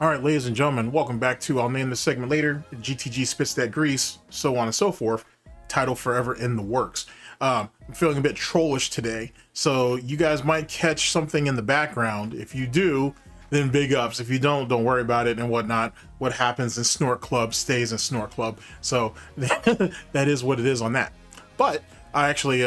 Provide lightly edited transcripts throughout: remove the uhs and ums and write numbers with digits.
All right, ladies and gentlemen, welcome back to, I'll name this segment later, GTG Spits That Grease, so on and so forth, title forever in the works. I'm feeling a bit trollish today, so you guys might catch something in the background. If you do, then big ups. If you don't worry about it and whatnot. What happens in Snort Club stays in Snort Club. So that is what it is on that. But I actually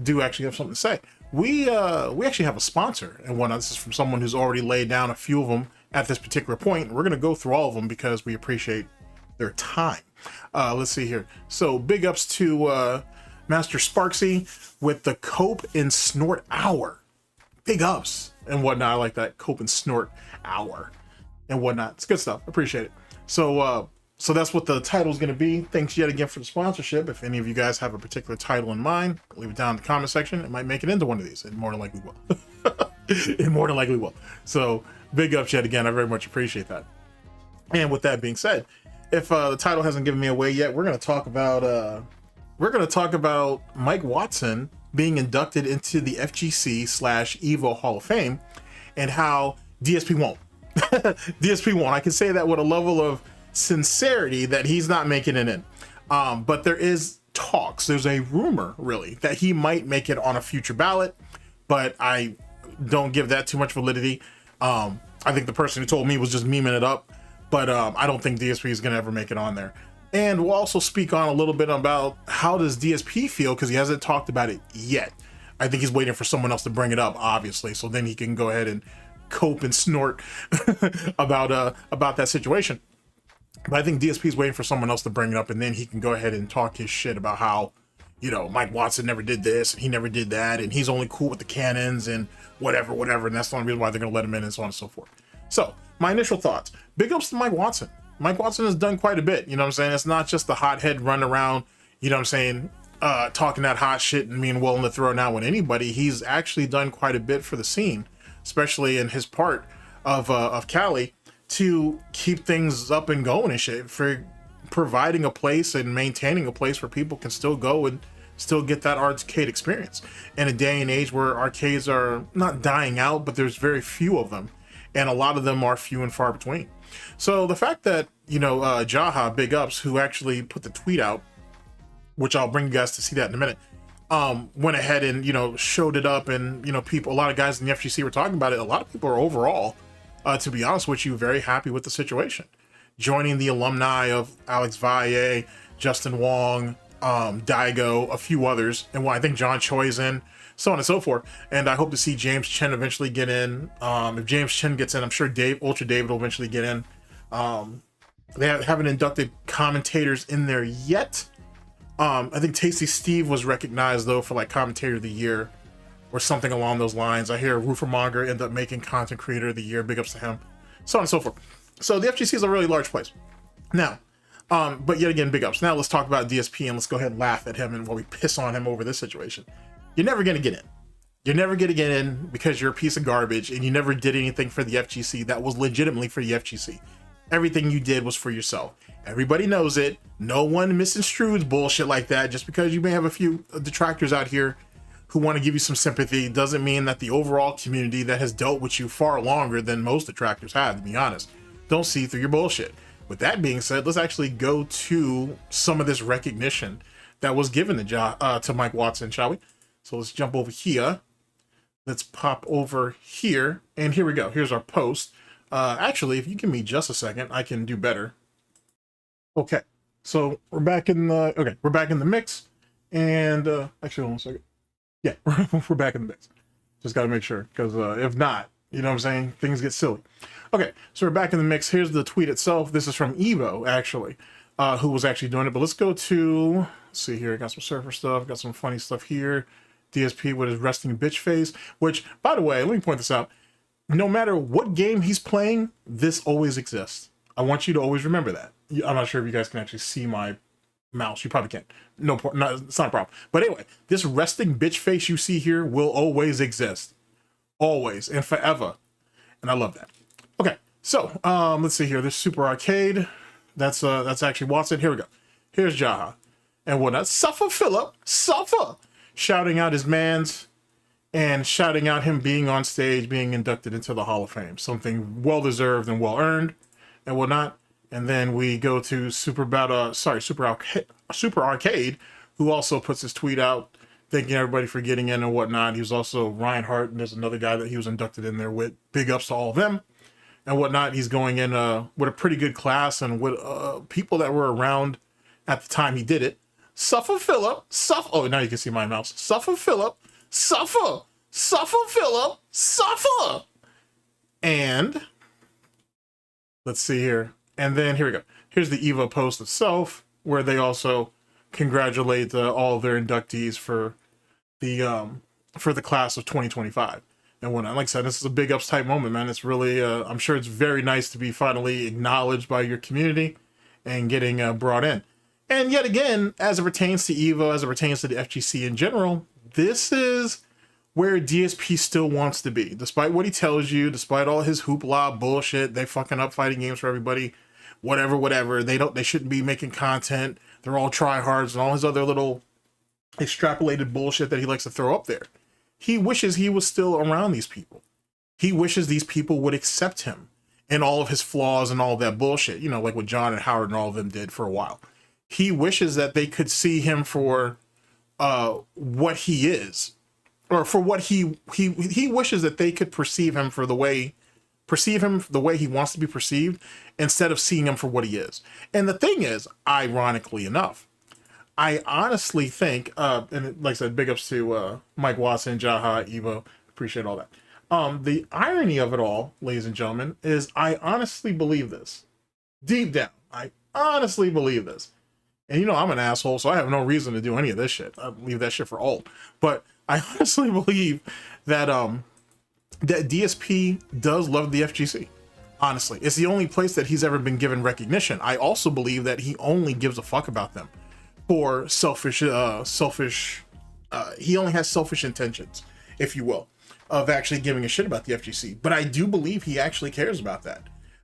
do actually have something to say. We actually have a sponsor and whatnot. This is from someone who's already laid down a few of them at this particular point. We're going to go through all of them because we appreciate their time. Let's see here. So big ups to Master Sparksy with the Cope and Snort Hour. Big ups and whatnot. I like that Cope and Snort Hour and whatnot. It's good stuff. Appreciate it. So so that's what the title is going to be. Thanks yet again for the sponsorship. If any of you guys have a particular title in mind, leave it down in the comment section. It might make it into one of these. It more than likely will. It more than likely will. So big ups yet again. I very much appreciate that. And with that being said, if the title hasn't given me away yet, we're going to talk about Mike Watson being inducted into the FGC/Evo Hall of Fame and how DSP won't. DSP won't. I can say that with a level of sincerity that he's not making it in. But there is talks. There's a rumor, really, that he might make it on a future ballot, but I don't give that too much validity. I think the person who told me was just memeing it up, but I don't think DSP is going to ever make it on there. And we'll also speak on a little bit about how does DSP feel, because he hasn't talked about it yet. I think he's waiting for someone else to bring it up, obviously, so then he can go ahead and cope and snort about that situation. But I think DSP is waiting for someone else to bring it up, and then he can go ahead and talk his shit about how, you know, Mike Watson never did this, and he never did that, and he's only cool with the cannons, and whatever, and that's the only reason why they're going to let him in, and so on and so forth. So, my initial thoughts. Big ups to Mike Watson. Mike Watson has done quite a bit, you know what I'm saying? It's not just the hothead run around, you know what I'm saying, talking that hot shit and being willing to throw it out with anybody. He's actually done quite a bit for the scene, especially in his part of Cali, to keep things up and going and shit, for providing a place and maintaining a place where people can still go and still get that arcade experience in a day and age where arcades are not dying out, but there's very few of them, and a lot of them are few and far between. So the fact that, you know, Jaha, big ups, who actually put the tweet out, which I'll bring you guys to see that in a minute, went ahead and, you know, showed it up, and, you know, people, a lot of guys in the FGC were talking about it. A lot of people are overall, to be honest with you, very happy with the situation. Joining the alumni of Alex Valle, Justin Wong, Daigo, a few others, and I think John Choi's in, so on and so forth. And I hope to see James Chen eventually get in. If James Chen gets in, I'm sure Ultra David will eventually get in. They haven't inducted commentators in there yet. I think Tasty Steve was recognized, though, for like commentator of the year or something along those lines. I hear Roofermonger ended up making content creator of the year. Big ups to him, so on and so forth. So the FGC is a really large place. Now, but yet again, big ups. Now let's talk about DSP, and let's go ahead and laugh at him and while we piss on him over this situation. You're never going to get in. You're never going to get in because you're a piece of garbage, and you never did anything for the FGC that was legitimately for the FGC. Everything you did was for yourself. Everybody knows it. No one misconstrues bullshit like that. Just because you may have a few detractors out here who want to give you some sympathy doesn't mean that the overall community that has dealt with you far longer than most detractors have, to be honest, don't see through your bullshit. With that being said, let's actually go to some of this recognition that was given to Mike Watson, shall we? So let's jump over here. Let's pop over here, and here we go. Here's our post. Actually, if you give me just a second, I can do better. Okay, so we're back in the mix, and actually, hold on a second. Yeah, we're back in the mix. Just got to make sure, because if not, you know what I'm saying, things get silly. Okay, so we're back in the mix. Here's the tweet itself. This is from Evo, actually, who was actually doing it. But let's go to, let's see here. I got some surfer stuff, got some funny stuff here. DSP with his resting bitch face, which, by the way, let me point this out. No matter what game he's playing, this always exists. I want you to always remember that. I'm not sure if you guys can actually see my mouse. You probably can't. No, it's not a problem. But anyway, this resting bitch face you see here will always exist. Always and forever. And I love that. Okay, so let's see here. This Super Arcade. That's actually Watson. Here we go. Here's Jaha. And whatnot. Suffer, Philip. Suffer. Shouting out his mans and shouting out him being on stage, being inducted into the Hall of Fame. Something well-deserved and well-earned. and whatnot. And then we go to Super Arcade, who also puts his tweet out thanking everybody for getting in and whatnot. He was also Reinhardt, and there's another guy that he was inducted in there with. Big ups to all of them and whatnot. He's going in with a pretty good class and with people that were around at the time he did it. Suffer Phillip, oh, now you can see my mouse. Suffer Phillip, Suffer Phillip, Suffer. And let's see here. And then here we go. Here's the EVO post itself, where they also congratulate all of their inductees for the class of 2025 and whatnot. Like I said, this is a big ups type moment, man. It's really, I'm sure it's very nice to be finally acknowledged by your community and getting brought in. And yet again, as it pertains to EVO, as it pertains to the FGC in general, this is where DSP still wants to be. Despite what he tells you, despite all his hoopla bullshit, they fucking up fighting games for everybody, whatever. They shouldn't be making content. They're all tryhards and all his other little extrapolated bullshit that he likes to throw up there. He wishes he was still around these people. He wishes these people would accept him and all of his flaws and all of that bullshit, you know, like what John and Howard and all of them did for a while. He wishes that they could see him for what he is, or for what he wishes that they could perceive him the way he wants to be perceived, instead of seeing him for what he is. And the thing is, ironically enough, I honestly think, and like I said, big ups to Mike Watson, Jaha, Evo, appreciate all that. The irony of it all, ladies and gentlemen, is I honestly believe this. Deep down, I honestly believe this. And you know I'm an asshole, so I have no reason to do any of this shit. I leave that shit for old. But I honestly believe that that DSP does love the FGC. Honestly, it's the only place that he's ever been given recognition. I also believe that he only gives a fuck about them for selfish. He only has selfish intentions, if you will, of actually giving a shit about the FGC. But I do believe he actually cares about that.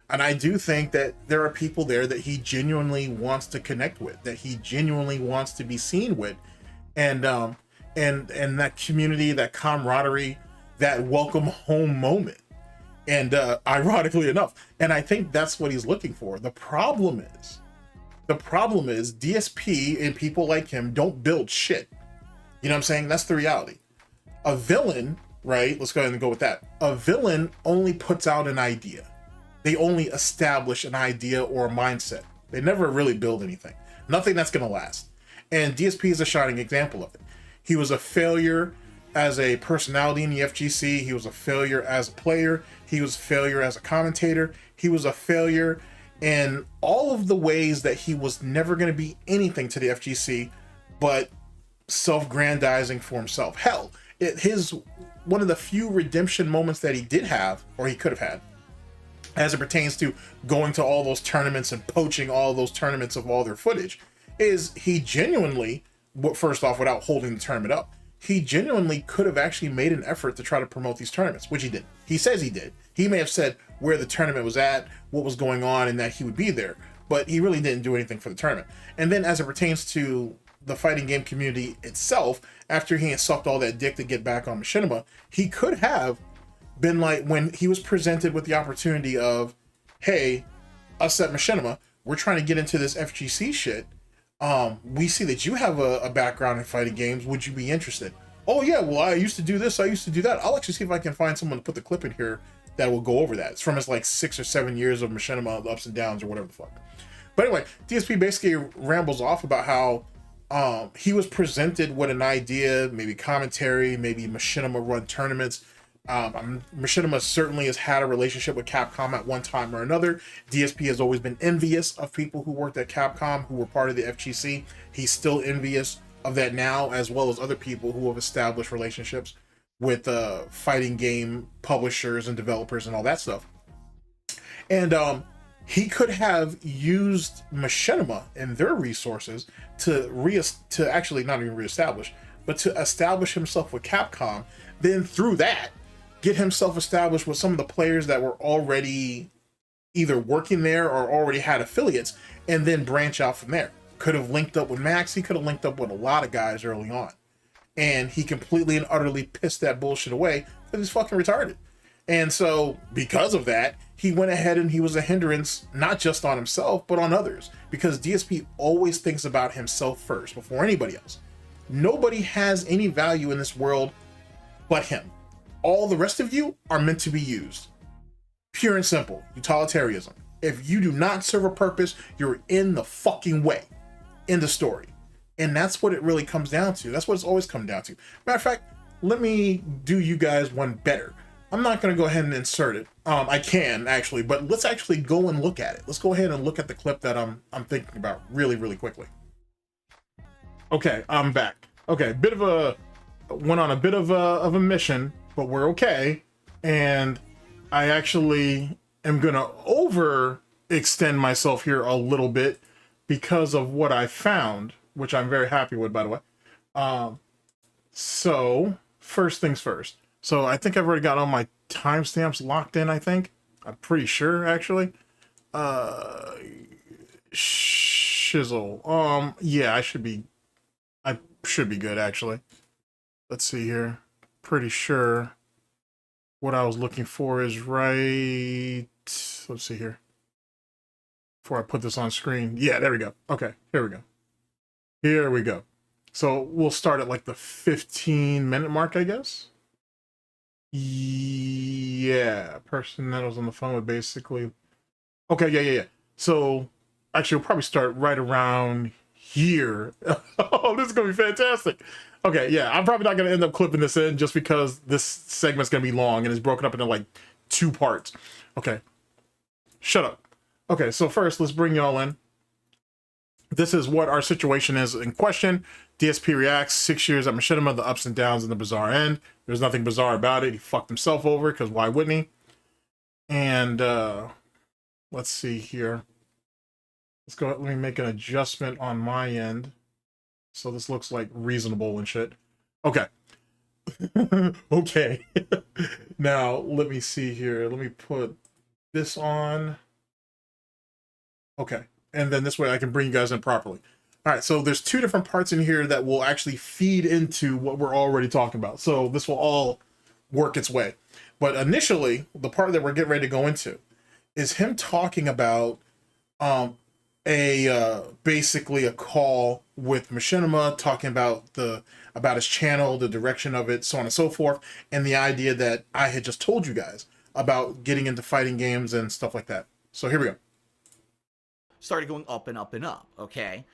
And I do think that there are people there that he genuinely wants to connect with, that he genuinely wants to be seen with, and that community, that camaraderie, that welcome home moment. And ironically enough, and I think that's what he's looking for. The problem is DSP and people like him don't build shit. You know what I'm saying? That's the reality. A villain, right? Let's go ahead and go with that. A villain only puts out an idea. They only establish an idea or a mindset. They never really build anything. Nothing that's going to last. And DSP is a shining example of it. He was a failure as a personality in the FGC. He was a failure as a player. He was a failure as a commentator. He was a failure in all of the ways that he was never going to be anything to the FGC but self-grandizing for himself. Hell, one of the few redemption moments that he did have, or he could have had, as it pertains to going to all those tournaments and poaching all those tournaments of all their footage, is he genuinely, first off, without holding the tournament up, he genuinely could have actually made an effort to try to promote these tournaments, which he did. He says he did. He may have said where the tournament was at, what was going on, and that he would be there, but he really didn't do anything for the tournament. And then as it pertains to the fighting game community itself, after he had sucked all that dick to get back on Machinima, he could have been like, when he was presented with the opportunity of, hey, us at Machinima, we're trying to get into this FGC shit. We see that you have a background in fighting games. Would you be interested? Oh yeah, well, I used to do this, I used to do that. I'll actually see if I can find someone to put the clip in here that will go over that. It's from his like 6 or 7 years of Machinima, the ups and downs or whatever the fuck. But anyway, DSP basically rambles off about how he was presented with an idea, maybe commentary, maybe Machinima run tournaments. Machinima certainly has had a relationship with Capcom at one time or another. DSP has always been envious of people who worked at Capcom who were part of the FGC. He's still envious of that now, as well as other people who have established relationships with fighting game publishers and developers and all that stuff. And he could have used Machinima and their resources to actually not even reestablish, but to establish himself with Capcom. Then through that, get himself established with some of the players that were already either working there or already had affiliates, and then branch out from there. Could have linked up with Max. He could have linked up with a lot of guys early on. And he completely and utterly pissed that bullshit away because he's fucking retarded. And so because of that, he went ahead and he was a hindrance, not just on himself, but on others, because DSP always thinks about himself first before anybody else. Nobody has any value in this world but him. All the rest of you are meant to be used. Pure and simple, utilitarianism. If you do not serve a purpose, you're in the fucking way. End of story. And that's what it really comes down to. That's what it's always come down to. Matter of fact, let me do you guys one better. I'm not going to go ahead and insert it. I can actually, but let's actually go and look at it. Let's go ahead and look at the clip that I'm thinking about really, really quickly. Okay, I'm back. Okay, went on a bit of a mission, but we're okay. And I actually am going to overextend myself here a little bit because of what I found, which I'm very happy with, by the way. So first things first. So I think I've already got all my timestamps locked in, I think. I'm pretty sure, actually. Shizzle. Yeah, I should be good, actually. Let's see here. Pretty sure what I was looking for is right. Let's see here. Before I put this on screen. Yeah, there we go. Okay, here we go. Here we go. So we'll start at like the 15-minute mark, I guess. Yeah, person that was on the phone with basically. Okay, yeah. So actually, we'll probably start right around here. Oh, this is gonna be fantastic. Okay, yeah, I'm probably not gonna end up clipping this in just because this segment's gonna be long and it's broken up into like 2 parts. Okay, shut up. Okay, so first, let's bring y'all in. This is what our situation is in question. DSP reacts 6 years at Machinima, the ups and downs and the bizarre end. There's nothing bizarre about it. He fucked himself over because why wouldn't he? And let's see here. Let's go. Let me make an adjustment on my end. So this looks like reasonable and shit. Okay. Okay. Now, let me see here. Let me put this on. Okay. And then this way I can bring you guys in properly. All right, so there's 2 different parts in here that will actually feed into what we're already talking about. So this will all work its way. But initially, the part that we're getting ready to go into is him talking about basically a call with Machinima, talking about his channel, the direction of it, so on and so forth, and the idea that I had just told you guys about getting into fighting games and stuff like that. So here we go. Started going up and up and up, okay?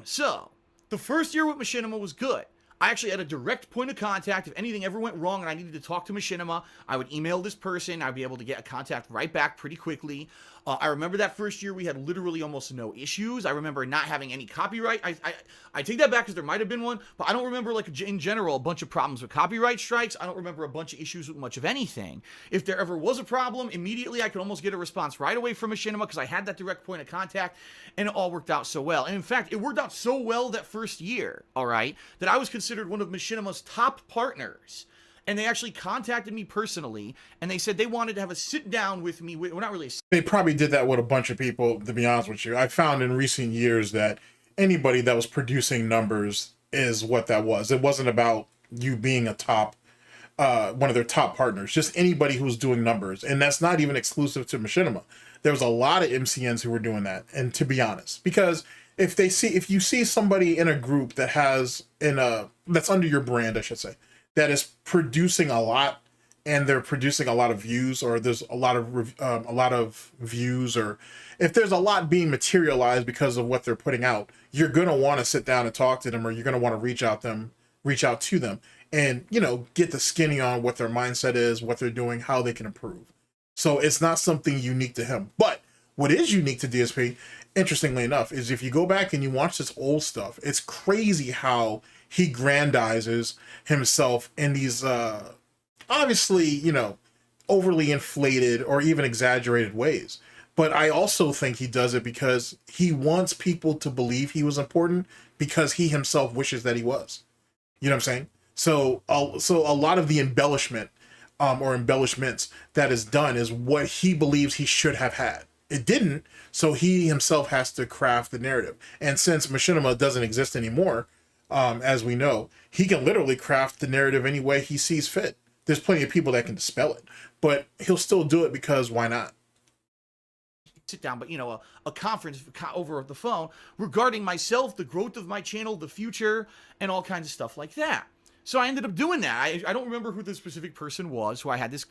So, the first year with Machinima was good. I actually had a direct point of contact. If anything ever went wrong and I needed to talk to Machinima, I would email this person. I'd be able to get a contact right back pretty quickly. I remember that first year we had literally almost no issues. I remember not having any copyright. I take that back because there might have been one, but I don't remember, like, in general, a bunch of problems with copyright strikes. I don't remember a bunch of issues with much of anything. If there ever was a problem, immediately I could almost get a response right away from Machinima because I had that direct point of contact, and it all worked out so well. And in fact, it worked out so well that first year, all right, that I was considered one of Machinima's top partners. And they actually contacted me personally, and they said they wanted to have a sit down with me. Well, not really. They probably did that with a bunch of people, to be honest with you. I found in recent years that anybody that was producing numbers is what that was. It wasn't about you being a top, one of their top partners, just anybody who's doing numbers. And that's not even exclusive to Machinima. There was a lot of MCNs who were doing that. And to be honest, because if you see somebody in a group that has that's under your brand, I should say, that is producing a lot, and they're producing a lot of views, or there's a lot of views, or if there's a lot being materialized because of what they're putting out, you're gonna want to sit down and talk to them, or you're gonna want to reach out to them, and get the skinny on what their mindset is, what they're doing, how they can improve. So it's not something unique to him. But what is unique to DSP, interestingly enough, is if you go back and you watch this old stuff, it's crazy how he grandizes himself in these obviously overly inflated or even exaggerated ways. But I also think he does it because he wants people to believe he was important, because he himself wishes that he was. You know what I'm saying? So a lot of the embellishment or embellishments that is done is what he believes he should have had. It didn't, so he himself has to craft the narrative. And since Machinima doesn't exist anymore, as we know, he can literally craft the narrative any way he sees fit. there's plenty of people that can dispel it, but he'll still do it because why not? Sit down, but a conference over the phone regarding myself, the growth of my channel, the future, and all kinds of stuff like that. So I ended up doing that. I don't remember who the specific person was who I had this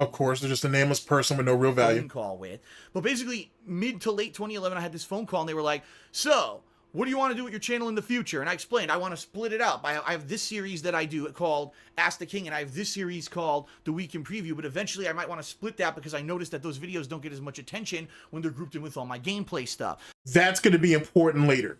Of course, they're just a nameless person with no real value. phone call with. But basically, mid to late 2011, I had this phone call, and they were like, so, what do you want to do with your channel in the future? And I explained, I want to split it up. I have this series that I do called Ask the King, and I have this series called The Week in Preview, but eventually I might want to split that because I noticed that those videos don't get as much attention when they're grouped in with all my gameplay stuff. That's going to be important later.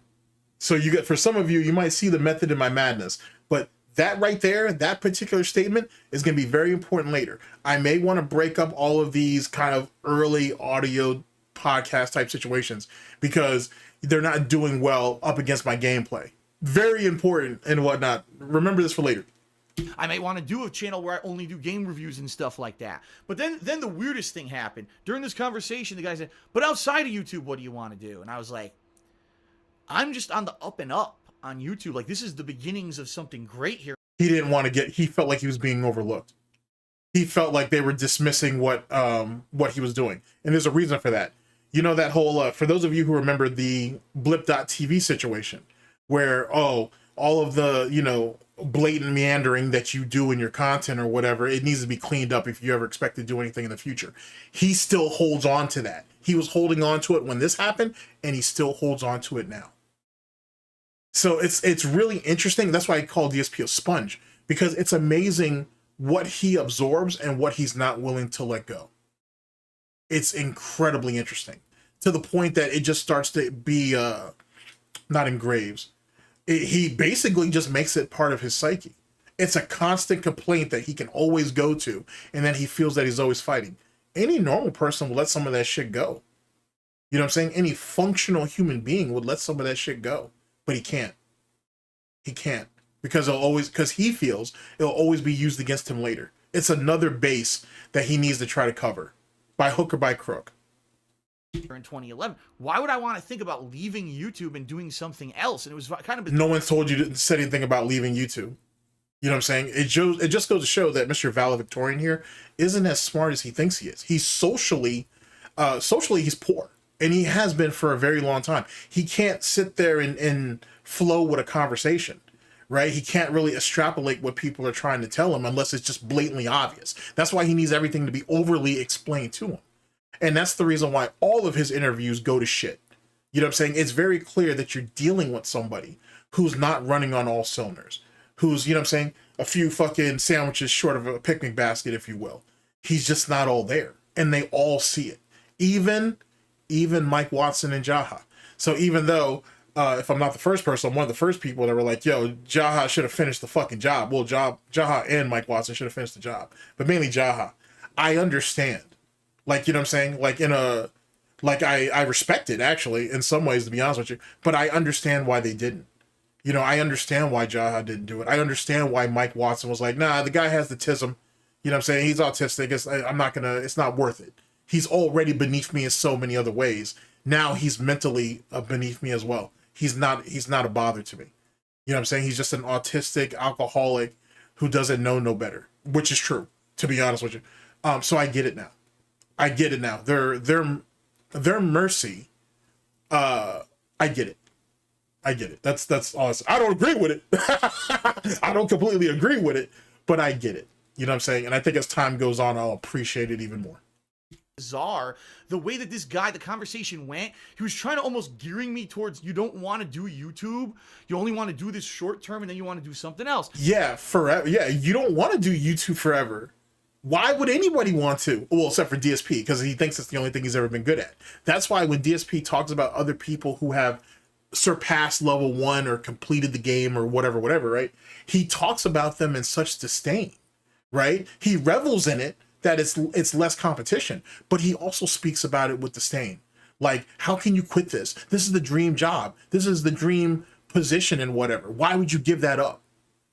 So for some of you, you might see the method in my madness, but that right there, that particular statement is going to be very important later. I may want to break up all of these kind of early audio podcast type situations because they're not doing well up against my gameplay. Very important and whatnot. Remember this for later. I might want to do a channel where I only do game reviews and stuff like that. But then the weirdest thing happened. During this conversation, the guy said, but outside of YouTube, what do you want to do? And I was like, I'm just on the up and up on YouTube. Like, this is the beginnings of something great here. He didn't want to he felt like he was being overlooked. He felt like they were dismissing what he was doing. And there's a reason for that. You know, that whole, for those of you who remember the blip.tv situation where, all of the, blatant meandering that you do in your content or whatever, it needs to be cleaned up if you ever expect to do anything in the future. He still holds on to that. He was holding on to it when this happened, and he still holds on to it now. So it's really interesting. That's why I call DSP a sponge, because it's amazing what he absorbs and what he's not willing to let go. It's incredibly interesting to the point that it just starts to be not engraved. He basically just makes it part of his psyche. It's a constant complaint that he can always go to, and then he feels that he's always fighting. Any normal person would let some of that shit go. You know what I'm saying? Any functional human being would let some of that shit go. But he can't. He can't. Because he feels it'll always be used against him later. It's another base that he needs to try to cover, by hook or by crook. In 2011, why would I want to think about leaving YouTube and doing something else? And it was kind of... No one's told you to say anything about leaving YouTube. You know what I'm saying? It just goes to show that Mr. Valedictorian here isn't as smart as he thinks he is. He's socially he's poor. And he has been for a very long time. He can't sit there and flow with a conversation, right? He can't really extrapolate what people are trying to tell him unless it's just blatantly obvious. That's why he needs everything to be overly explained to him. And that's the reason why all of his interviews go to shit. You know what I'm saying? It's very clear that you're dealing with somebody who's not running on all cylinders, who's, you know what I'm saying, a few fucking sandwiches short of a picnic basket, if you will. He's just not all there. And they all see it. Even Mike Watson and Jaha. So even though, if I'm not the first person, I'm one of the first people that were like, yo, Jaha should have finished the fucking job. Well, Jaha and Mike Watson should have finished the job. But mainly Jaha. I understand. Like, you know what I'm saying? I respect it, actually, in some ways, to be honest with you. But I understand why they didn't. You know, I understand why Jaha didn't do it. I understand why Mike Watson was like, nah, the guy has the tism. You know what I'm saying? He's autistic. It's not worth it. He's already beneath me in so many other ways. Now he's mentally beneath me as well. He's not a bother to me. You know what I'm saying? He's just an autistic alcoholic who doesn't know no better, which is true, to be honest with you. So I get it now. I get it now. Their mercy. I get it. I get it. That's all. I don't agree with it. I don't completely agree with it, but I get it. You know what I'm saying? And I think as time goes on, I'll appreciate it even more. Bizarre the way that the conversation went. He was trying to almost gearing me towards, you don't want to do YouTube, you only want to do this short term, and then you want to do something else. Yeah, forever. Yeah, you don't want to do YouTube forever. Why would anybody want to? Well, except for DSP, because he thinks it's the only thing he's ever been good at. That's why when DSP talks about other people who have surpassed level 1 or completed the game or whatever, right? He talks about them in such disdain, right? He revels in it, that it's less competition, but he also speaks about it with disdain. Like, how can you quit this? This is the dream job. This is the dream position and whatever. Why would you give that up?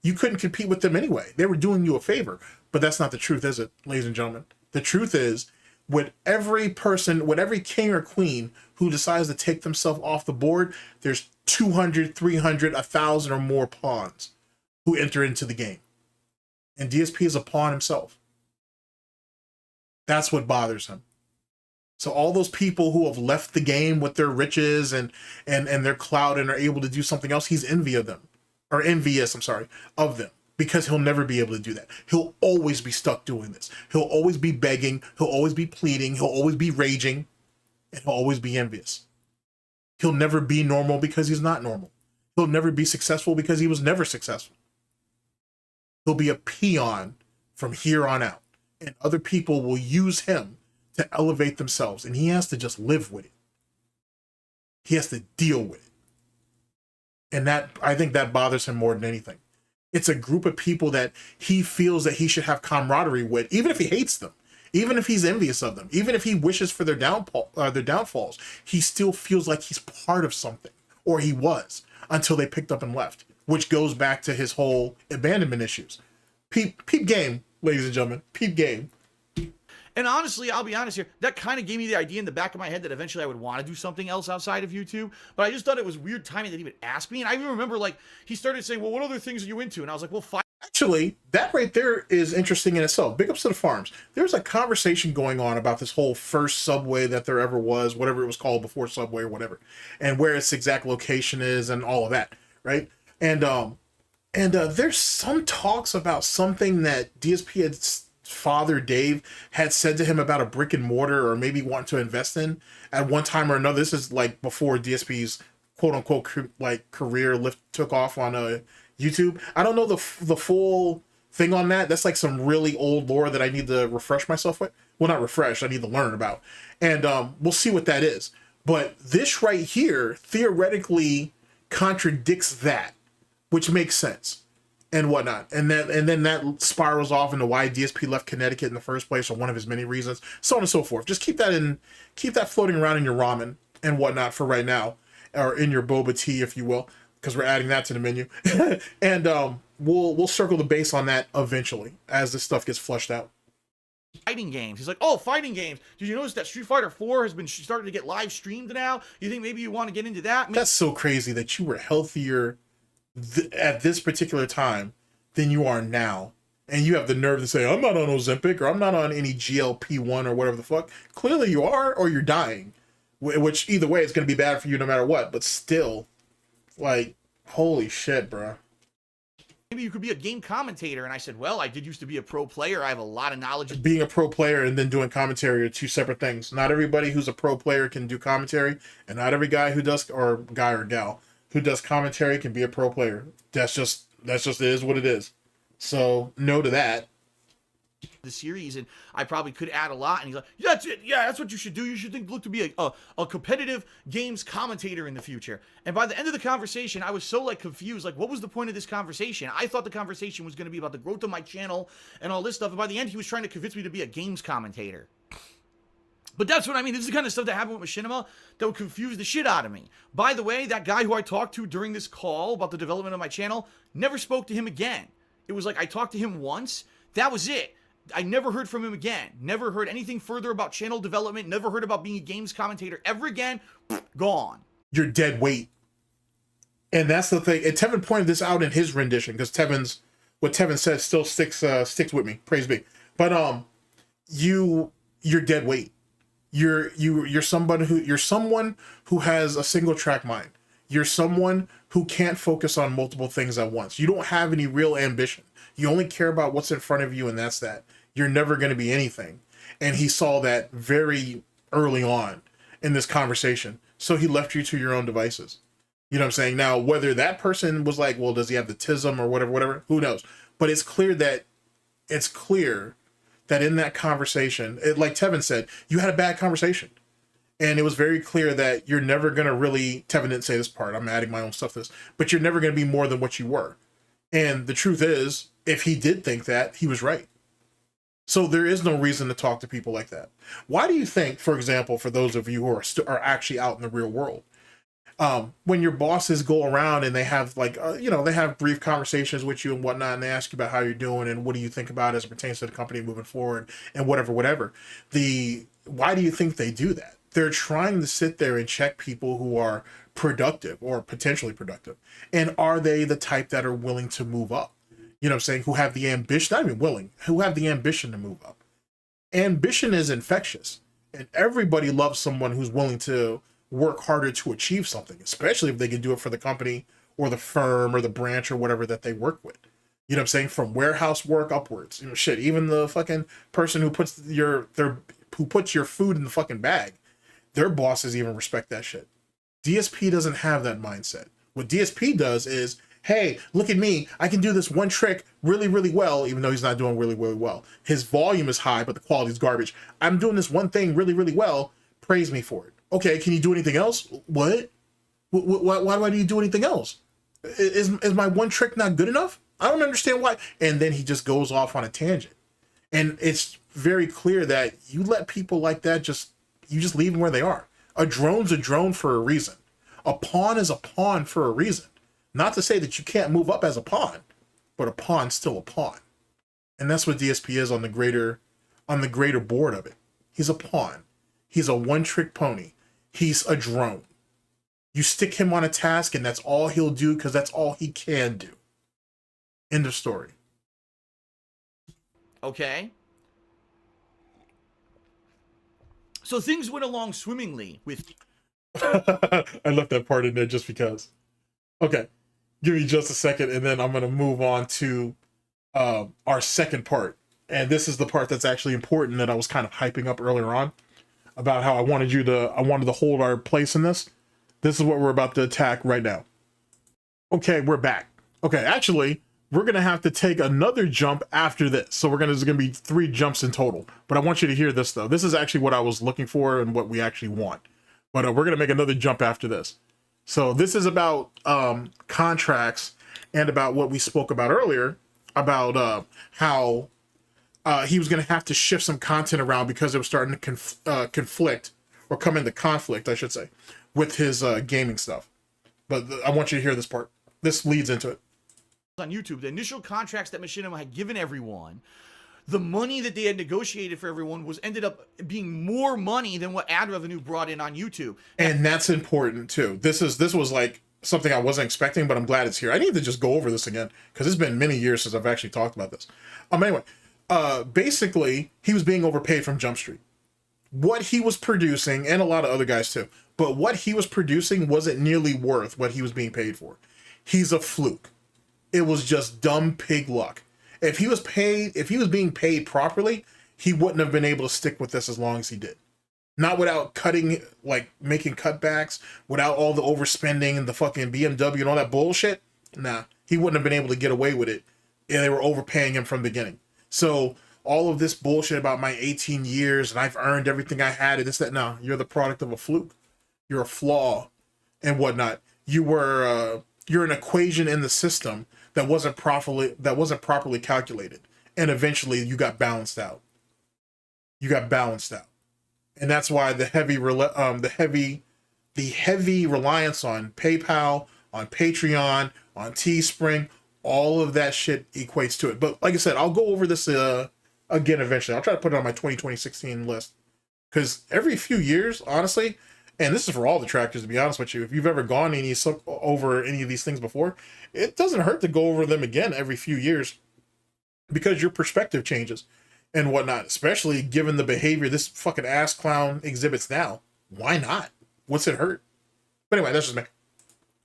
You couldn't compete with them anyway. They were doing you a favor, but that's not the truth, is it, ladies and gentlemen? The truth is, with every person, with every king or queen who decides to take themselves off the board, there's 200, 300, 1,000 or more pawns who enter into the game. And DSP is a pawn himself. That's what bothers him. So all those people who have left the game with their riches and their clout and are able to do something else, he's envious of them, because he'll never be able to do that. He'll always be stuck doing this. He'll always be begging. He'll always be pleading. He'll always be raging, and he'll always be envious. He'll never be normal because he's not normal. He'll never be successful because he was never successful. He'll be a peon from here on out, and other people will use him to elevate themselves, and he has to just live with it. He has to deal with it. And that, I think that bothers him more than anything. It's a group of people that he feels that he should have camaraderie with, even if he hates them, even if he's envious of them, even if he wishes for their downfalls, he still feels like he's part of something, or he was, until they picked up and left, which goes back to his whole abandonment issues. Peep game, ladies and gentlemen, peep game. And honestly, I'll be honest here, that kind of gave me the idea in the back of my head that eventually I would want to do something else outside of YouTube. But I just thought it was weird timing that he would ask me. And I even remember, like, he started saying, well, what other things are you into? And I was like, well, fine. Actually, that right there is interesting in itself. Big ups to the farms. There's a conversation going on about this whole first Subway that there ever was, whatever it was called before Subway or whatever, and where its exact location is and all of that, right? And there's some talks about something that DSP had father Dave had said to him about a brick and mortar, or maybe want to invest in at one time or another. This is like before DSP's quote unquote career took off on YouTube. I don't know the full thing on that. That's like some really old lore that I need to refresh myself with. Well, not refresh, I need to learn about. And we'll see what that is. But this right here theoretically contradicts that, which makes sense and whatnot. And then that spirals off into why DSP left Connecticut in the first place, or one of his many reasons, so on and so forth. Just keep that floating around in your ramen and whatnot for right now, or in your boba tea, if you will, because we're adding that to the menu. And we'll circle the base on that eventually as this stuff gets flushed out. Fighting games. He's like, oh, fighting games. Did you notice that Street Fighter 4 has been starting to get live streamed now? You think maybe you want to get into that? That's so crazy that you were healthier at this particular time than you are now, and you have the nerve to say, I'm not on Ozempic, or I'm not on any GLP-1 or whatever the fuck. Clearly you are, or you're dying, which either way it's going to be bad for you no matter what. But still, like, holy shit, bro. Maybe you could be a game commentator. And I said, well, I did used to be a pro player. I have a lot of knowledge. Being a pro player and then doing commentary are two separate things. Not everybody who's a pro player can do commentary, and not every guy who does, or guy or gal who does commentary, can be a pro player. That's just it is what it is. So no to that. The series, and I probably could add a lot. And he's like, yeah, that's it. Yeah, that's what you should do. You should look to be a competitive games commentator in the future. And by the end of the conversation, I was so like confused. Like, what was the point of this conversation? I thought the conversation was going to be about the growth of my channel and all this stuff. And by the end, he was trying to convince me to be a games commentator. But that's what I mean. This is the kind of stuff that happened with Machinima that would confuse the shit out of me. By the way, that guy who I talked to during this call about the development of my channel, never spoke to him again. It was like I talked to him once. That was it. I never heard from him again. Never heard anything further about channel development. Never heard about being a games commentator ever again. Gone. You're dead weight. And that's the thing. And Tevin pointed this out in his rendition, because what Tevin said still sticks with me. Praise be. But you're dead weight. You're someone who has a single track mind. You're someone who can't focus on multiple things at once. You don't have any real ambition. You only care about what's in front of you, and that's that. You're never going to be anything. And he saw that very early on in this conversation. So he left you to your own devices. You know what I'm saying? Now, whether that person was like, well, does he have the tism or whatever, who knows? But it's clear that in that conversation, like Tevin said, you had a bad conversation. And it was very clear that you're never going to really, Tevin didn't say this part, I'm adding my own stuff to this, but you're never going to be more than what you were. And the truth is, if he did think that, he was right. So there is no reason to talk to people like that. Why do you think, for example, for those of you who are actually out in the real world, when your bosses go around and they have they have brief conversations with you and whatnot, and they ask you about how you're doing and what do you think about as it pertains to the company moving forward and whatever, why do you think they do that? They're trying to sit there and check people who are productive or potentially productive. And are they the type that are willing to move up? you know what I'm saying, who have the ambition, not even willing, who have the ambition to move up. Ambition is infectious, and everybody loves someone who's willing to work harder to achieve something, especially if they can do it for the company or the firm or the branch or whatever that they work with. You know what I'm saying? From warehouse work upwards. You know, shit, even the fucking person who puts your food in the fucking bag, their bosses even respect that shit. DSP doesn't have that mindset. What DSP does is, hey, look at me. I can do this one trick really, really well, even though he's not doing really, really well. His volume is high, but the quality is garbage. I'm doing this one thing really, really well. Praise me for it. Okay, can you do anything else? What? Why do I need to do anything else? Is my one trick not good enough? I don't understand why. And then he just goes off on a tangent. And it's very clear that you let people like that you just leave them where they are. A drone's a drone for a reason. A pawn is a pawn for a reason. Not to say that you can't move up as a pawn, but a pawn's still a pawn. And that's what DSP is on the greater board of it. He's a pawn. He's a one-trick pony. He's a drone. You stick him on a task and that's all he'll do because that's all he can do. End of story. Okay. So things went along swimmingly with... I left that part in there just because. Okay. Give me just a second and then I'm going to move on to our second part. And this is the part that's actually important that I was kind of hyping up earlier on about how I wanted to hold our place in this. This is what we're about to attack right now. Okay, we're back. Okay, actually, we're going to have to take another jump after this. So there's going to be 3 jumps in total. But I want you to hear this, though. This is actually what I was looking for and what we actually want. But we're going to make another jump after this. So this is about contracts and about what we spoke about earlier, about how he was going to have to shift some content around because it was starting to conflict, or come into conflict, I should say, with his gaming stuff. But I want you to hear this part. This leads into it. On YouTube, the initial contracts that Machinima had given everyone, the money that they had negotiated for everyone ended up being more money than what ad revenue brought in on YouTube. And that's important too. This was like something I wasn't expecting, but I'm glad it's here. I need to just go over this again because it's been many years since I've actually talked about this. Anyway, basically he was being overpaid from Jump Street. What he was producing, and a lot of other guys too, but what he was producing wasn't nearly worth what he was being paid for. He's a fluke. It was just dumb pig luck. If he was being paid properly, he wouldn't have been able to stick with this as long as he did. Not without making cutbacks, without all the overspending and the fucking BMW and all that bullshit. Nah, he wouldn't have been able to get away with it. And they were overpaying him from the beginning. So all of this bullshit about my 18 years and I've earned everything I had and this, that, no, you're the product of a fluke. You're a flaw and whatnot. You're an equation in the system that wasn't properly calculated, and eventually you got balanced out. And that's why the heavy reliance on PayPal, on Patreon, on Teespring, all of that shit equates to it. But like I said, I'll go over this again eventually. I'll try to put it on my 2016 list because every few years, honestly. And this is for all the tractors, to be honest with you. If you've ever gone over any of these things before, it doesn't hurt to go over them again every few years because your perspective changes and whatnot, especially given the behavior this fucking ass clown exhibits now. Why not? What's it hurt? But anyway, that's just me.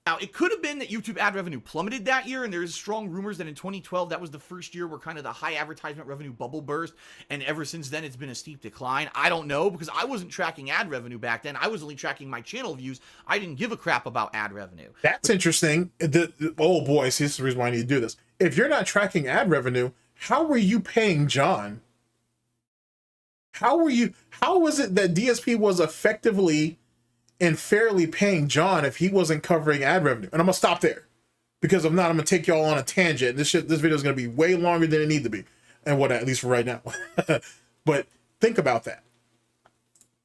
Now, it could have been that YouTube ad revenue plummeted that year, and there's strong rumors that in 2012, that was the first year where kind of the high advertisement revenue bubble burst, and ever since then, it's been a steep decline. I don't know, because I wasn't tracking ad revenue back then. I was only tracking my channel views. I didn't give a crap about ad revenue. That's interesting. Oh boy, see, this is the reason why I need to do this. If you're not tracking ad revenue, how were you paying John? How was it that DSP was effectively and fairly paying John if he wasn't covering ad revenue? And I'm gonna stop there because if not, I'm gonna take y'all on a tangent. This video is gonna be way longer than it needs to be, and what, at least for right now. But think about that.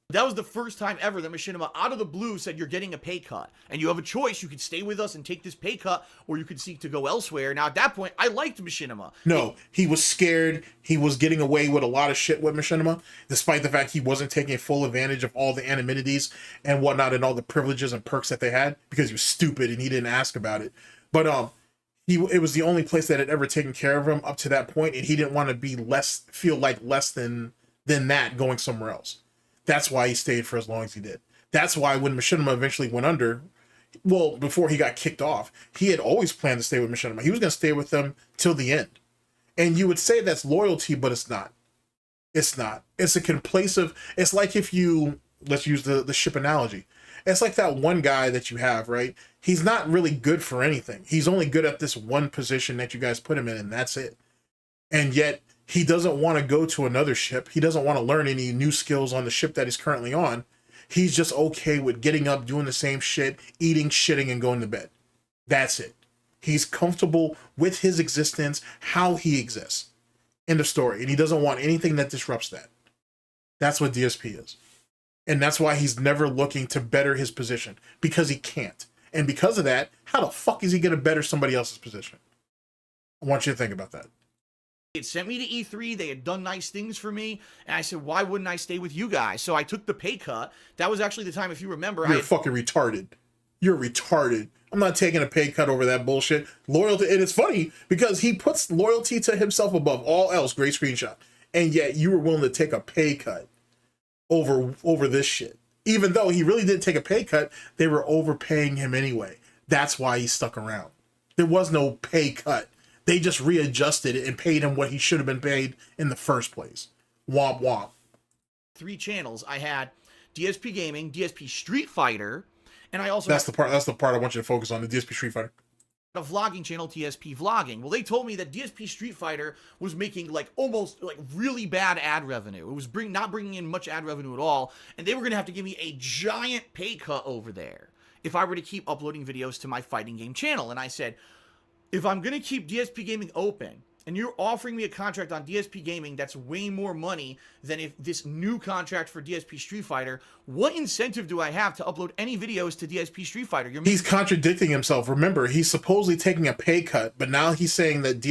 That was the first time ever that Machinima, out of the blue, said you're getting a pay cut. And you have a choice. You could stay with us and take this pay cut, or you could seek to go elsewhere. Now, at that point, I liked Machinima. No, he was scared. He was getting away with a lot of shit with Machinima, despite the fact he wasn't taking full advantage of all the anonyminities and whatnot and all the privileges and perks that they had because he was stupid and he didn't ask about it. But it was the only place that had ever taken care of him up to that point, and he didn't want to be feel like less than that going somewhere else. That's why he stayed for as long as he did. That's why when Machinima eventually went under, well, before he got kicked off, he had always planned to stay with Machinima. He was going to stay with them till the end. And you would say that's loyalty, but it's not. It's not. It's a complacent. It's like if you, let's use the ship analogy. It's like that one guy that you have, right? He's not really good for anything. He's only good at this one position that you guys put him in, and that's it. And yet he doesn't want to go to another ship. He doesn't want to learn any new skills on the ship that he's currently on. He's just okay with getting up, doing the same shit, eating, shitting, and going to bed. That's it. He's comfortable with his existence, how he exists. End of story. And he doesn't want anything that disrupts that. That's what DSP is. And that's why he's never looking to better his position, because he can't. And because of that, how the fuck is he going to better somebody else's position? I want you to think about that. It sent me to E3. They had done nice things for me. And I said, why wouldn't I stay with you guys? So I took the pay cut. That was actually the time, if you remember. You're fucking retarded. You're retarded. I'm not taking a pay cut over that bullshit. Loyalty. And it's funny because he puts loyalty to himself above all else. Great screenshot. And yet you were willing to take a pay cut over this shit. Even though he really didn't take a pay cut, they were overpaying him anyway. That's why he stuck around. There was no pay cut. They just readjusted it and paid him what he should have been paid in the first place. Womp womp. 3 channels. I had DSP Gaming, DSP Street Fighter, and I also That's the part I want you to focus on, the DSP Street Fighter. A vlogging channel, DSP Vlogging. Well, they told me that DSP Street Fighter was making almost really bad ad revenue. It was not bringing in much ad revenue at all, and they were going to have to give me a giant pay cut over there if I were to keep uploading videos to my fighting game channel. And I said, if I'm going to keep DSP Gaming open, and you're offering me a contract on DSP Gaming that's way more money than if this new contract for DSP Street Fighter, what incentive do I have to upload any videos to DSP Street Fighter? He's contradicting himself. Remember, he's supposedly taking a pay cut, but now he's saying that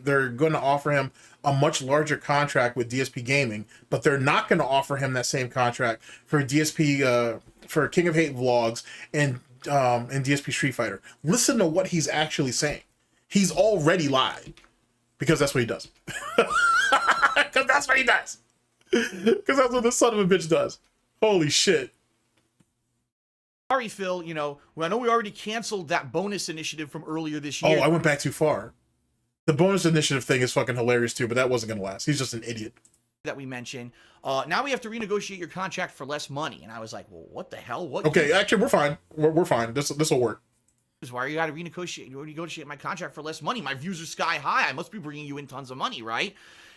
they're going to offer him a much larger contract with DSP Gaming, but they're not going to offer him that same contract for DSP, for King of Hate vlogs and DSP Street Fighter. Listen to what he's actually saying. He's already lied. Because that's what he does. Because that's what he does. Because that's what the son of a bitch does. Holy shit. Sorry, Phil, I know we already canceled that bonus initiative from earlier this year. Oh, I went back too far. The bonus initiative thing is fucking hilarious too, but that wasn't going to last. He's just an idiot. That we mentioned. Now we have to renegotiate your contract for less money. And I was like, well, what the hell? What? Okay, actually, we're fine. We're fine. This will work. Why you got to renegotiate my contract for less money? My views are sky high. I must be bringing you in tons of money, right?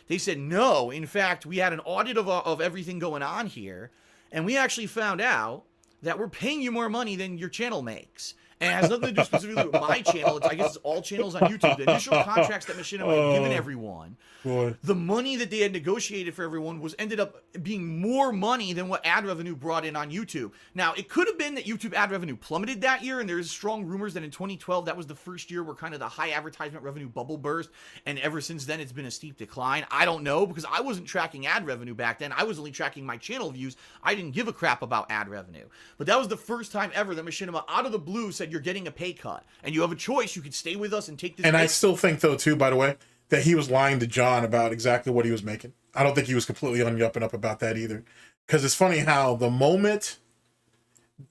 They said no. In fact, we had an audit of everything going on here, and we actually found out that we're paying you more money than your channel makes. And it has nothing to do specifically with my channel. I guess it's all channels on YouTube. The initial contracts that Machinima had given everyone, the money that they had negotiated for everyone ended up being more money than what ad revenue brought in on YouTube. Now, it could have been that YouTube ad revenue plummeted that year, and there's strong rumors that in 2012, that was the first year where kind of the high advertisement revenue bubble burst, and ever since then, it's been a steep decline. I don't know, because I wasn't tracking ad revenue back then. I was only tracking my channel views. I didn't give a crap about ad revenue. But that was the first time ever that Machinima, out of the blue, said, you're getting a pay cut, and you have a choice. You could stay with us and take this. And I still think, though, too, by the way, that he was lying to John about exactly what he was making. I don't think he was completely on the up and up about that either. Because it's funny how the moment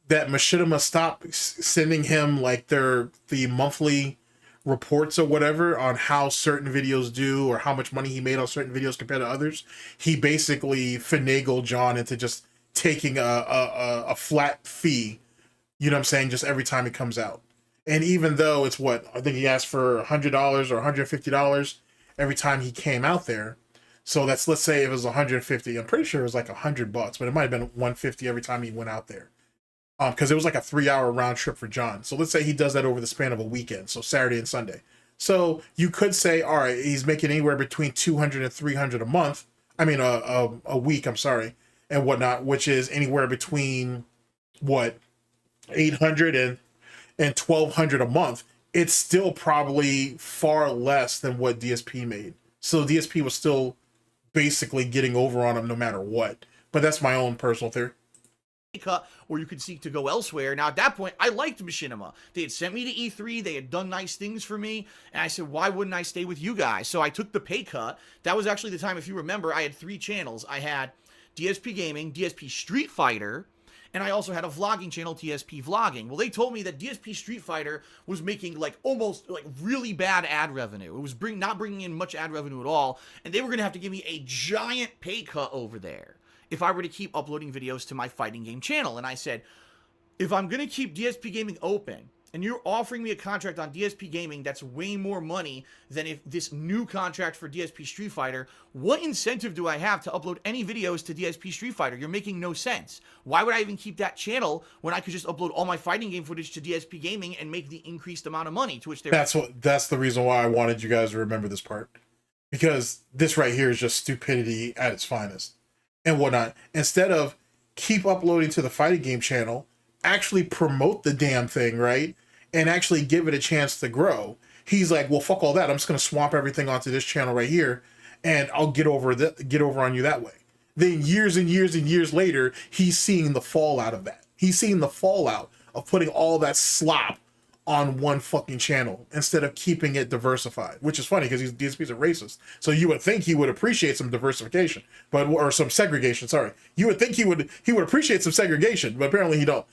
that Machinima stopped sending him the monthly reports or whatever on how certain videos do or how much money he made on certain videos compared to others, he basically finagled John into just taking a flat fee, you know what I'm saying, just every time it comes out. And even though it's I think he asked for $100 or $150 every time he came out there. So let's say it was 150. I'm pretty sure it was like $100, but it might have been 150 every time he went out there. Because it was like a 3-hour round trip for John. So let's say he does that over the span of a weekend, so Saturday and Sunday. So you could say, all right, he's making anywhere between $200 and $300 a month. I mean, a week. I'm sorry, and whatnot, which is anywhere between $800 and $1,200 a month. It's still probably far less than what DSP made. So DSP was still basically getting over on him no matter what. But that's my own personal theory. cut, or you could seek to go elsewhere. Now, at that point, I liked Machinima. They had sent me to E3. They had done nice things for me. And I said, why wouldn't I stay with you guys? So I took the pay cut. That was actually the time, if you remember, I had 3 channels. I had DSP Gaming, DSP Street Fighter, and I also had a vlogging channel, DSP Vlogging. Well, they told me that DSP Street Fighter was making like almost like really bad ad revenue. It was not bringing in much ad revenue at all, and they were going to have to give me a giant pay cut over there if I were to keep uploading videos to my fighting game channel. And I said, if I'm going to keep DSP Gaming open, and you're offering me a contract on DSP Gaming that's way more money than if this new contract for DSP Street Fighter, what incentive do I have to upload any videos to DSP Street Fighter? You're making no sense. Why would I even keep that channel when I could just upload all my fighting game footage to DSP Gaming and make the increased amount of money? To which they that's the reason why I wanted you guys to remember this part, because this right here is just stupidity at its finest and whatnot. Instead of keep uploading to the fighting game channel, actually promote the damn thing, right? And actually give it a chance to grow. He's like, well, fuck all that. I'm just gonna swamp everything onto this channel right here, and I'll get over on you that way. Then years and years and years later, he's seeing the fallout of that. He's seeing the fallout of putting all that slop on one fucking channel instead of keeping it diversified, which is funny because DSP's a racist. So you would think he would appreciate some diversification, or some segregation. Sorry, you would think he would appreciate some segregation, but apparently he don't.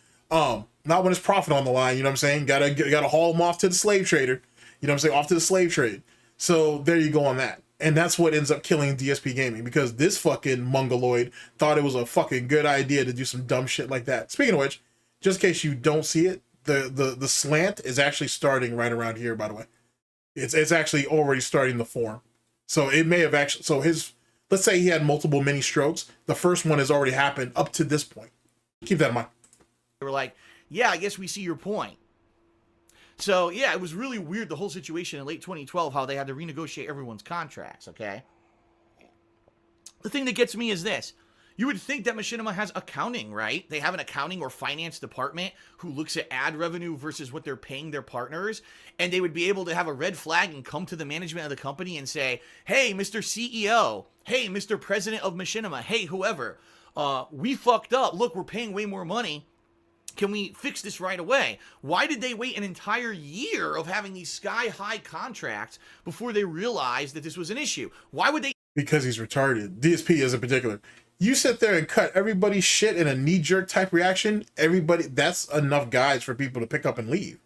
Not when it's profit on the line. You know what I'm saying? Gotta haul him off to the slave trader. You know what I'm saying? Off to the slave trade. So there you go on that. And that's what ends up killing DSP Gaming, because this fucking mongoloid thought it was a fucking good idea to do some dumb shit like that. Speaking of which, just in case you don't see it, the slant is actually starting right around here, by the way. It's actually already starting to form. So it may have actually, so let's say he had multiple mini strokes. The first one has already happened up to this point. Keep that in mind. They were like, yeah, I guess we see your point. So, yeah, it was really weird, the whole situation in late 2012, how they had to renegotiate everyone's contracts, okay? The thing that gets me is this. You would think that Machinima has accounting, right? They have an accounting or finance department who looks at ad revenue versus what they're paying their partners, and they would be able to have a red flag and come to the management of the company and say, hey, Mr. CEO, hey, Mr. President of Machinima, hey, whoever, we fucked up. Look, we're paying way more money. Can we fix this right away? Why did they wait an entire year of having these sky-high contracts before they realized that this was an issue? Why would they? Because he's retarded. DSP is in particular. You sit there and cut everybody's shit in a knee-jerk type reaction, that's enough guys for people to pick up and leave.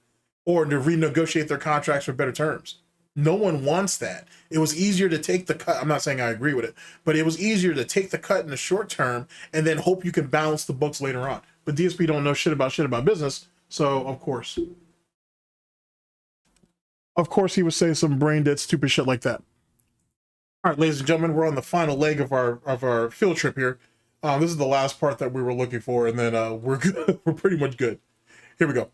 Or to renegotiate their contracts for better terms. No one wants that. It was easier to take the cut. I'm not saying I agree with it, but it was easier to take the cut in the short term and then hope you can balance the books later on. But DSP don't know shit about business, so of course he would say some brain dead stupid shit like that. All right, ladies and gentlemen, we're on the final leg of our field trip here. This is the last part that we were looking for, and then we're good. We're pretty much good. Here we go.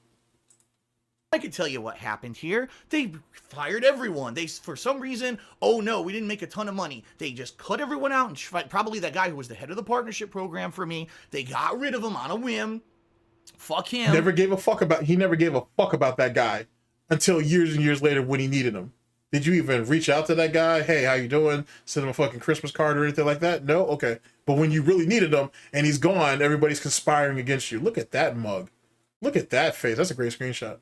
I can tell you what happened here. They fired everyone. They, for some reason, oh no, we didn't make a ton of money. They just cut everyone out, and probably that guy who was the head of the partnership program for me, they got rid of him on a whim. Fuck him. He never gave a fuck about that guy until years and years later when he needed him. Did you even reach out to that guy? Hey, how you doing? Send him a fucking Christmas card or anything like that? No? Okay. But when you really needed him and he's gone, everybody's conspiring against you. Look at that mug. Look at that face. That's a great screenshot.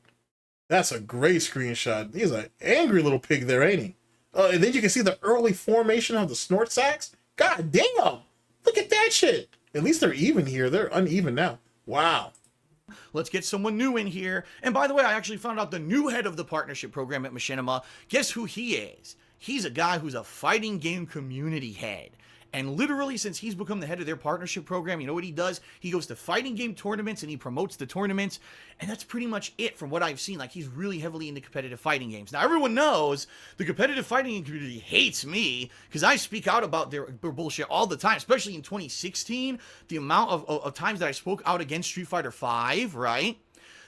That's a great screenshot. He's an angry little pig there, ain't he? And then you can see the early formation of the snort sacks. God damn! Look at that shit. At least they're even here. They're uneven now. Wow. Let's get someone new in here. And by the way, I actually found out the new head of the partnership program at Machinima. Guess who he is? He's a guy who's a fighting game community head. And literally, since he's become the head of their partnership program, you know what he does? He goes to fighting game tournaments and he promotes the tournaments. And that's pretty much it from what I've seen. Like, he's really heavily into competitive fighting games. Now, everyone knows the competitive fighting game community hates me because I speak out about their bullshit all the time, especially in 2016. The amount of times that I spoke out against Street Fighter V, right?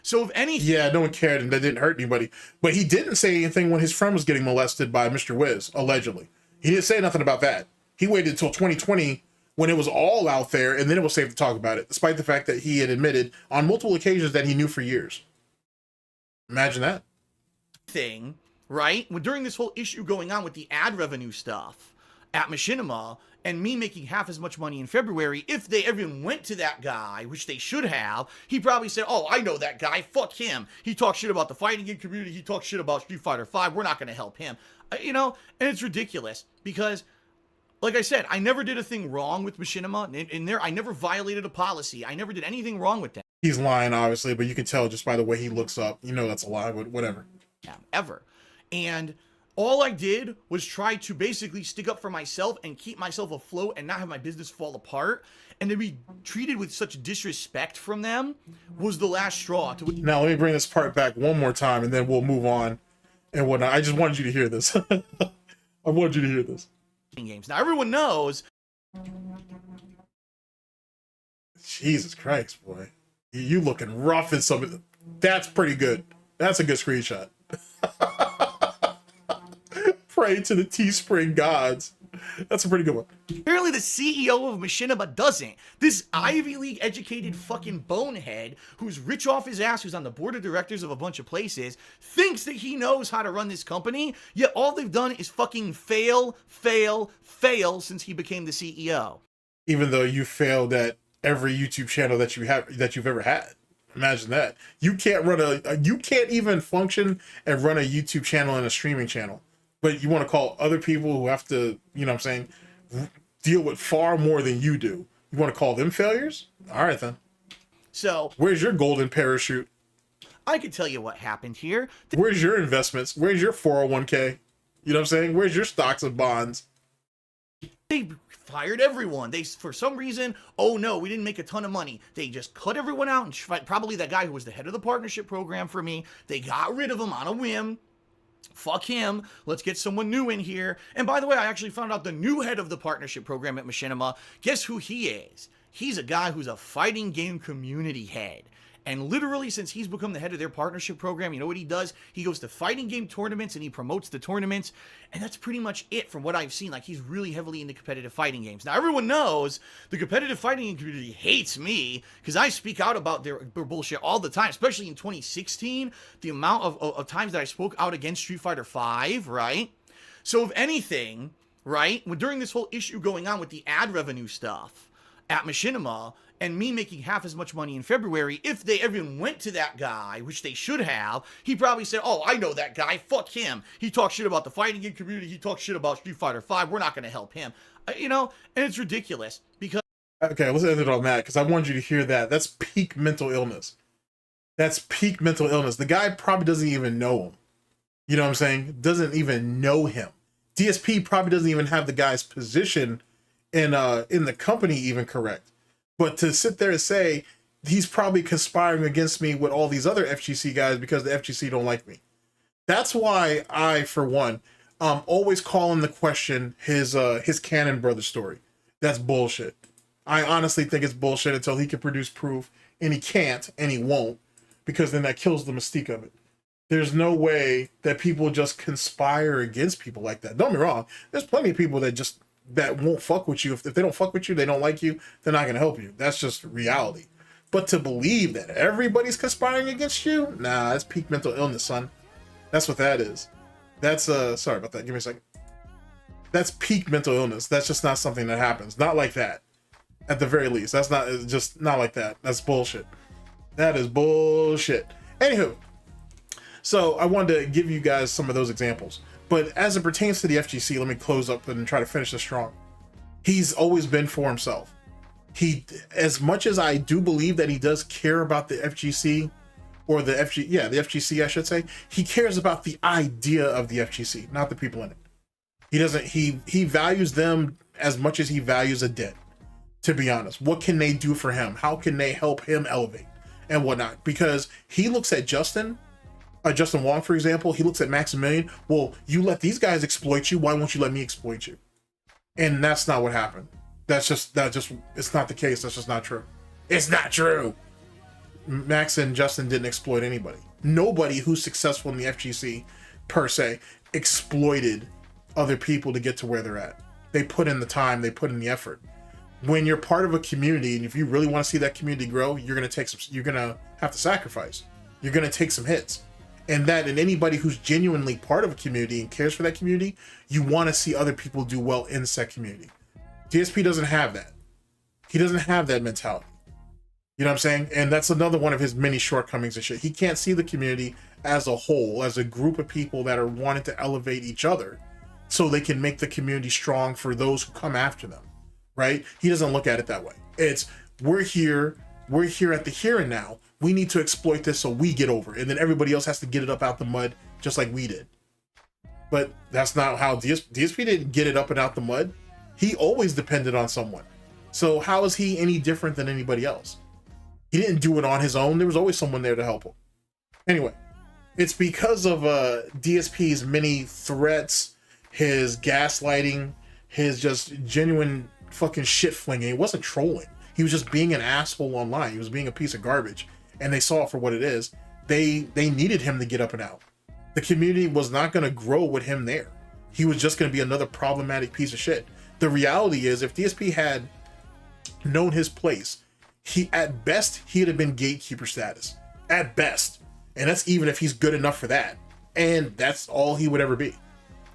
So if anything... Yeah, no one cared and that didn't hurt anybody. But he didn't say anything when his friend was getting molested by Mr. Wiz, allegedly. He didn't say nothing about that. He waited until 2020 when it was all out there, and then it was safe to talk about it, despite the fact that he had admitted on multiple occasions that he knew for years. Imagine that. Thing, right? When during this whole issue going on with the ad revenue stuff at Machinima, and me making half as much money in February, if they even went to that guy, which they should have, he probably said, oh, I know that guy, fuck him. He talks shit about the fighting game community, he talks shit about Street Fighter V, we're not going to help him. You know, and it's ridiculous because, like I said, I never did a thing wrong with Machinima. In there, I never violated a policy. I never did anything wrong with them. He's lying, obviously, but you can tell just by the way he looks up. You know that's a lie, but whatever. Ever. And all I did was try to basically stick up for myself and keep myself afloat and not have my business fall apart. And to be treated with such disrespect from them was the last straw. Now, let me bring this part back one more time, and then we'll move on and whatnot. I just wanted you to hear this. I wanted you to hear this. Games. Now, everyone knows. Jesus Christ, boy. You looking rough in some of the... That's pretty good. That's a good screenshot. Pray to the Teespring gods. That's a pretty good one. Apparently the CEO of Machinima doesn't. This Ivy League educated fucking bonehead who's rich off his ass, who's on the board of directors of a bunch of places, thinks that he knows how to run this company, yet all they've done is fucking fail since he became the CEO. Even though you failed at every YouTube channel that you've ever had. Imagine that. You can't run you can't even function and run a YouTube channel and a streaming channel. But you want to call other people who have to, you know what I'm saying, deal with far more than you do. You want to call them failures? All right, then. So, where's your golden parachute? I could tell you what happened here. Where's your investments? Where's your 401k? You know what I'm saying? Where's your stocks and bonds? They fired everyone. They, for some reason, oh no, we didn't make a ton of money. They just cut everyone out, and probably that guy who was the head of the partnership program for me, they got rid of him on a whim. Fuck him. Let's get someone new in here. And by the way, I actually found out the new head of the partnership program at Machinima. Guess who he is? He's a guy who's a fighting game community head. And literally, since he's become the head of their partnership program, you know what he does? He goes to fighting game tournaments and he promotes the tournaments. And that's pretty much it from what I've seen. Like, he's really heavily into competitive fighting games. Now, everyone knows the competitive fighting game community hates me because I speak out about their bullshit all the time, especially in 2016. The amount of times that I spoke out against Street Fighter V, right? So, if anything, right, during this whole issue going on with the ad revenue stuff at Machinima, and me making half as much money in February, if they even went to that guy, which they should have, he probably said, oh, I know that guy, fuck him. He talks shit about the fighting game community, he talks shit about Street Fighter V, we're not going to help him. You know, and it's ridiculous because... Okay, let's end it on that, because I wanted you to hear that. That's peak mental illness. That's peak mental illness. The guy probably doesn't even know him. You know what I'm saying? Doesn't even know him. DSP probably doesn't even have the guy's position in the company even correct. But to sit there and say, he's probably conspiring against me with all these other FGC guys because the FGC don't like me. That's why I, for one, always call into question his Cannon Brother story. That's bullshit. I honestly think it's bullshit until he can produce proof, and he can't, and he won't, because then that kills the mystique of it. There's no way that people just conspire against people like that. Don't get me wrong. There's plenty of people that won't fuck with you. If they don't fuck with you, they don't like you, they're not going to help you. That's just reality. But to believe that everybody's conspiring against you, nah, that's peak mental illness, son. That's what that is. That's, sorry about that. Give me a second. That's peak mental illness. That's just not something that happens. Not like that. At the very least. That's not, just not like that. That's bullshit. That is bullshit. Anywho, so I wanted to give you guys some of those examples. But as it pertains to the FGC, let me close up and try to finish this strong. He's always been for himself. He, as much as I do believe that he does care about the FGC, or the FGC, I should say, he cares about the idea of the FGC, not the people in it. He doesn't, he values them as much as he values a debt, to be honest. What can they do for him? How can they help him elevate and whatnot? Because he looks at Justin Wong, for example, he looks at Maximilian. Well, you let these guys exploit you. Why won't you let me exploit you? And that's not what happened. It's not the case. That's just not true. It's not true. Max and Justin didn't exploit anybody. Nobody who's successful in the FGC, per se, exploited other people to get to where they're at. They put in the time. They put in the effort. When you're part of a community, and if you really want to see that community grow, you're gonna have to sacrifice. You're gonna take some hits. And anybody who's genuinely part of a community and cares for that community, you want to see other people do well in said community. DSP doesn't have that. He doesn't have that mentality. You know what I'm saying? And that's another one of his many shortcomings and shit. He can't see the community as a whole, as a group of people that are wanting to elevate each other so they can make the community strong for those who come after them, right? He doesn't look at it that way. It's, we're here at the here and now. We need to exploit this so we get over it. And then everybody else has to get it up out the mud just like we did. But that's not how DSP didn't get it up and out the mud. He always depended on someone. So how is he any different than anybody else? He didn't do it on his own. There was always someone there to help him. Anyway, it's because of DSP's many threats, his gaslighting, his just genuine fucking shit flinging. It wasn't trolling. He was just being an asshole online. He was being a piece of garbage. And they saw it for what it is. They needed him to get up and out. The community was not going to grow with him there. He was just going to be another problematic piece of shit. The reality is, if DSP had known his place, at best, he'd have been gatekeeper status. At best. And that's even if he's good enough for that. And that's all he would ever be.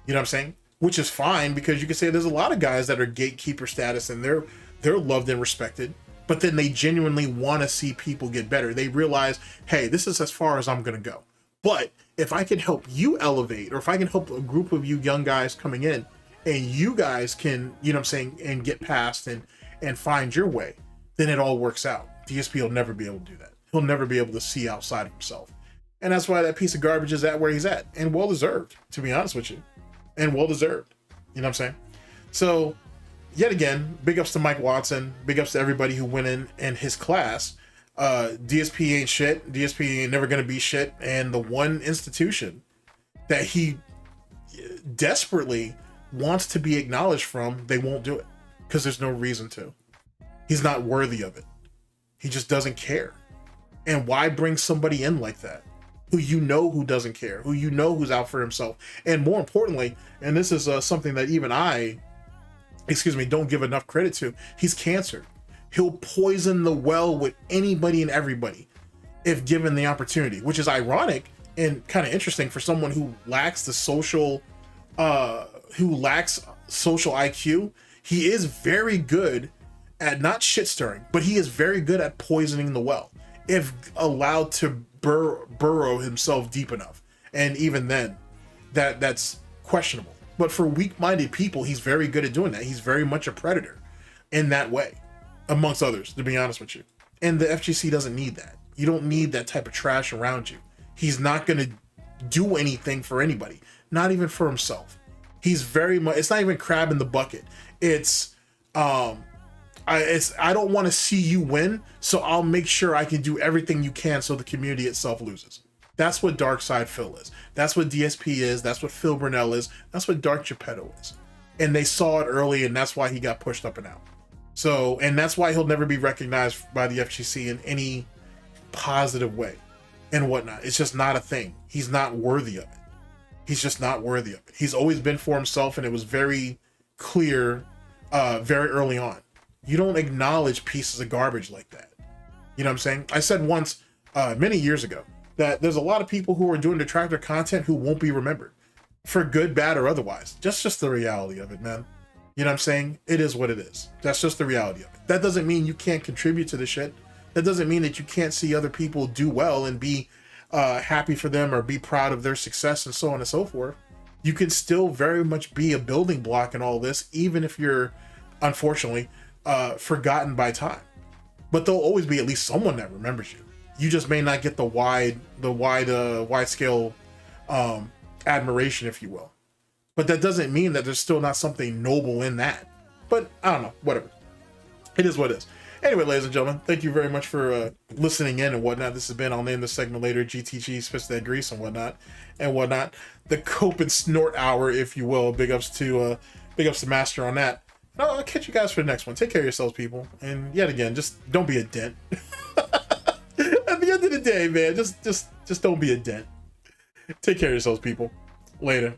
You know what I'm saying? Which is fine, because you can say there's a lot of guys that are gatekeeper status and they're loved and respected, but then they genuinely want to see people get better. They realize, hey, this is as far as I'm going to go. But if I can help you elevate, or if I can help a group of you young guys coming in, and you guys can, you know what I'm saying, and get past and find your way, then it all works out. DSP will never be able to do that. He'll never be able to see outside of himself. And that's why that piece of garbage is at where he's at. And well-deserved, to be honest with you. And well-deserved. You know what I'm saying? So, yet again, big ups to Mike Watson. Big ups to everybody who went in his class. DSP ain't shit. DSP ain't never gonna be shit. And the one institution that he desperately wants to be acknowledged from, they won't do it. Because there's no reason to. He's not worthy of it. He just doesn't care. And why bring somebody in like that? Who doesn't care, who's out for himself. And more importantly, and this is something that even I don't give enough credit to, he's cancer. He'll poison the well with anybody and everybody if given the opportunity, which is ironic and kind of interesting for someone who lacks the social, IQ. He is very good at not shit stirring, but he is very good at poisoning the well if allowed to burrow himself deep enough. And even then, that's questionable. But for weak-minded people, he's very good at doing that. He's very much a predator in that way, amongst others, to be honest with you. And the FGC doesn't need that. You don't need that type of trash around you. He's not going to do anything for anybody, not even for himself. He's very much, it's not even crab in the bucket. It's I don't want to see you win, so I'll make sure I can do everything you can so the community itself loses. That's what Dark Side Phil is. That's what DSP is. That's what Phil Burnell is. That's what Dark Geppetto is. And they saw it early, and that's why he got pushed up and out. So, and that's why he'll never be recognized by the FGC in any positive way and whatnot. It's just not a thing. He's not worthy of it. He's just not worthy of it. He's always been for himself, and it was very clear very early on. You don't acknowledge pieces of garbage like that. You know what I'm saying? I said once, many years ago, that there's a lot of people who are doing detractor content who won't be remembered for good, bad, or otherwise. Just the reality of it, man. You know what I'm saying? It is what it is. That's just the reality of it. That doesn't mean you can't contribute to the shit. That doesn't mean that you can't see other people do well and be happy for them or be proud of their success and so on and so forth. You can still very much be a building block in all this, even if you're, unfortunately, forgotten by time. But there'll always be at least someone that remembers you. You just may not get the wide scale admiration, if you will. But that doesn't mean that there's still not something noble in that. But I don't know, whatever. It is what it is. Anyway, ladies and gentlemen, thank you very much for listening in and whatnot. This has been, I'll name this segment later, GTG Spits That Grease and whatnot. The Cope and Snort Hour, if you will. Big ups to Master on that. No, I'll catch you guys for the next one. Take care of yourselves, people. And yet again, just don't be a dent. At the end of the day, man, just don't be a dent. Take care of yourselves, people. Later.